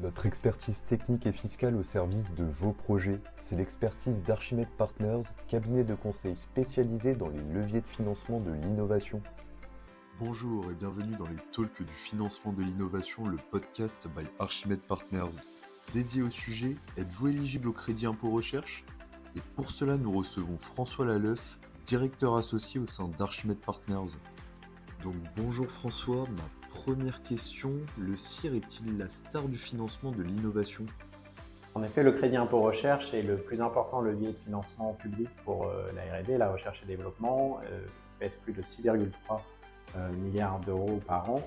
Notre expertise technique et fiscale au service de vos projets, c'est l'expertise d'Archimède Partners, cabinet de conseil spécialisé dans les leviers de financement de l'innovation. Bonjour et bienvenue dans les Talks du financement de l'innovation, le podcast by Archimède Partners. Dédié au sujet, êtes-vous éligible au crédit impôt recherche? Et pour cela, nous recevons François Laleuf, directeur associé au sein d'Archimède Partners. Donc bonjour François, ma première question, le CIR est-il la star du financement de l'innovation? En effet, le crédit impôt recherche est le plus important levier de financement public pour la R&D, la recherche et développement, qui pèse plus de 6,3 milliards d'euros par an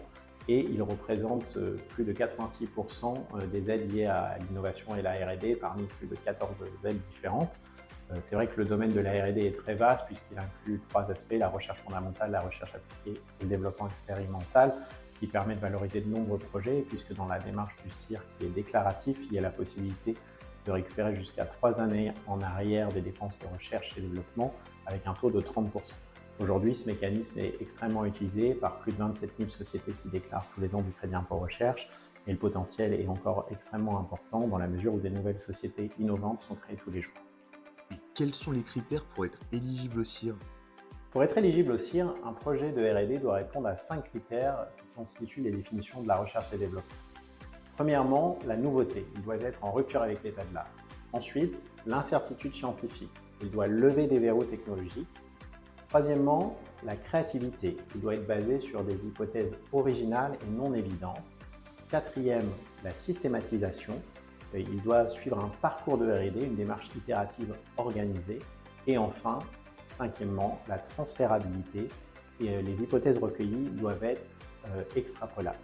et il représente plus de 86% des aides liées à l'innovation et la R&D parmi plus de 14 aides différentes. C'est vrai que le domaine de la R&D est très vaste puisqu'il inclut trois aspects, la recherche fondamentale, la recherche appliquée et le développement expérimental, ce qui permet de valoriser de nombreux projets puisque dans la démarche du CIR qui est déclaratif, il y a la possibilité de récupérer jusqu'à 3 années en arrière des dépenses de recherche et développement avec un taux de 30%. Aujourd'hui, ce mécanisme est extrêmement utilisé par plus de 27 000 sociétés qui déclarent tous les ans du crédit impôt recherche et le potentiel est encore extrêmement important dans la mesure où des nouvelles sociétés innovantes sont créées tous les jours. Et quels sont les critères pour être éligible au CIR? Pour être éligible au CIR, un projet de R&D doit répondre à 5 critères qui constituent les définitions de la recherche et développement. Premièrement, la nouveauté. Il doit être en rupture avec l'état de l'art. Ensuite, l'incertitude scientifique. Il doit lever des verrous technologiques. Troisièmement, la créativité. Il doit être basé sur des hypothèses originales et non évidentes. Quatrième, la systématisation. Il doit suivre un parcours de R&D, une démarche itérative organisée. Et enfin, cinquièmement, la transférabilité. Et les hypothèses recueillies doivent être extrapolables.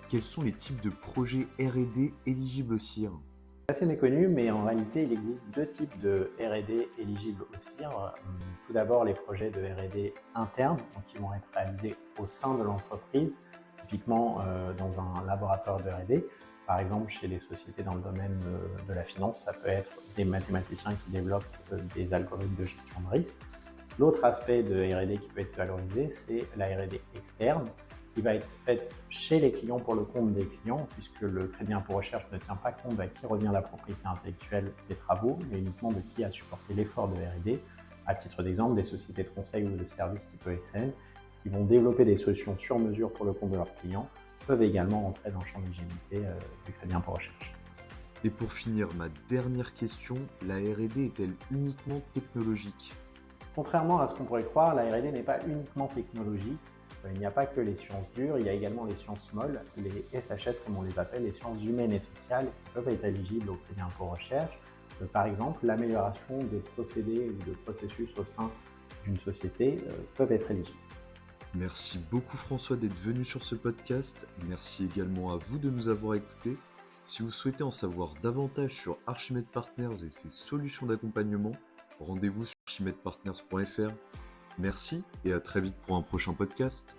Quels sont les types de projets R&D éligibles au CIR? C'est assez méconnu, mais en réalité, il existe deux types de R&D éligibles au CIR. Tout d'abord, les projets de R&D internes, donc qui vont être réalisés au sein de l'entreprise, typiquement dans un laboratoire de R&D. Par exemple, chez les sociétés dans le domaine de la finance, ça peut être des mathématiciens qui développent des algorithmes de gestion de risque. L'autre aspect de R&D qui peut être valorisé, c'est la R&D externe, qui va être faite chez les clients pour le compte des clients, puisque le crédit impôt recherche ne tient pas compte à qui revient la propriété intellectuelle des travaux, mais uniquement de qui a supporté l'effort de R&D. À titre d'exemple, des sociétés de conseil ou de services type ESN, qui vont développer des solutions sur mesure pour le compte de leurs clients, peuvent également entrer dans le champ d'éligibilité du crédit impôt recherche. Et pour finir, ma dernière question, la R&D est-elle uniquement technologique? Contrairement à ce qu'on pourrait croire, la R&D n'est pas uniquement technologique. Il n'y a pas que les sciences dures, il y a également les sciences molles, les SHS comme on les appelle, les sciences humaines et sociales, qui peuvent être éligibles au crédit impôt recherche. Par exemple, l'amélioration de procédés ou de processus au sein d'une société peuvent être éligibles. Merci beaucoup François d'être venu sur ce podcast. Merci également à vous de nous avoir écoutés. Si vous souhaitez en savoir davantage sur Archimède Partners et ses solutions d'accompagnement, rendez-vous sur archimedpartners.fr. Merci et à très vite pour un prochain podcast.